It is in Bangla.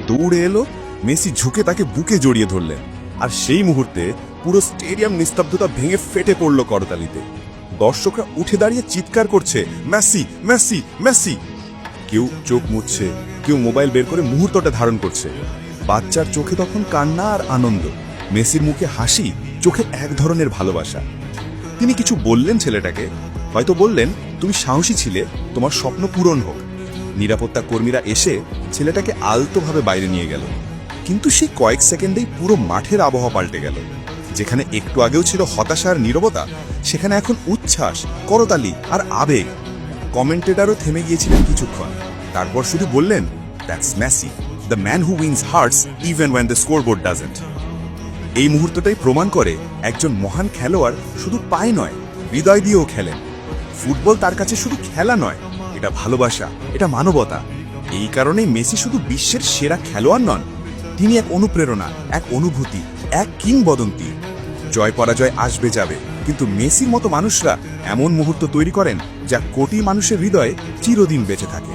দৌড়ে এলো, মেসি ঝুঁকে তাকে বুকে জড়িয়ে ধরলেন, আর সেই মুহূর্তে পুরো স্টেডিয়াম নিস্তব্ধতা ভেঙে ফেটে পড়ল করতালিতে। দর্শকরা উঠে দাঁড়িয়ে চিৎকার করছে, মেসি মেসি মেসি। কেউ চোখ মুছছে, কেউ মোবাইল বের করে মুহূর্তটা ধারণ করছে। বাচ্চার চোখে তখন কান্না আর আনন্দ, মেসির মুখে হাসি, চোখে এক ধরনের ভালোবাসা। তিনি কিছু বললেন ছেলেটাকে, হয়তো বললেন, তুমি সাহসী ছিলে, তোমার স্বপ্ন পূরণ হোক। নিরাপত্তা কর্মীরা এসে ছেলেটাকে আলতোভাবে বাইরে নিয়ে গেল। কিন্তু সেই কয়েক সেকেন্ডেই পুরো মাঠের আবহাওয়া পাল্টে গেল। যেখানে একটু আগেও ছিল হতাশা আর নীরবতা, সেখানে এখন উচ্ছ্বাস, করতালি আর আবেগ। কমেন্টেটারও থেমে গিয়েছিলেন কিছুক্ষণ, তারপর শুধু বললেন, that's Messi, the man who wins hearts even when the scoreboard doesn't. এই মুহূর্তটাই প্রমাণ করে একজন মহান খেলোয়াড় শুধু পায়ে নয়, হৃদয় দিয়েও খেলেন। ফুটবল তার কাছে শুধু খেলা নয়, এটা ভালোবাসা, এটা মানবতা। এই কারণেই মেসি শুধু বিশ্বের সেরা খেলোয়াড় নন, তিনি এক অনুপ্রেরণা, এক অনুভূতি, এক কিংবদন্তি। জয় পরাজয় আসবে যাবে, কিন্তু মেসির মতো মানুষরা এমন মুহূর্ত তৈরি করেন যা কোটি মানুষের হৃদয়ে চিরদিন বেঁচে থাকে।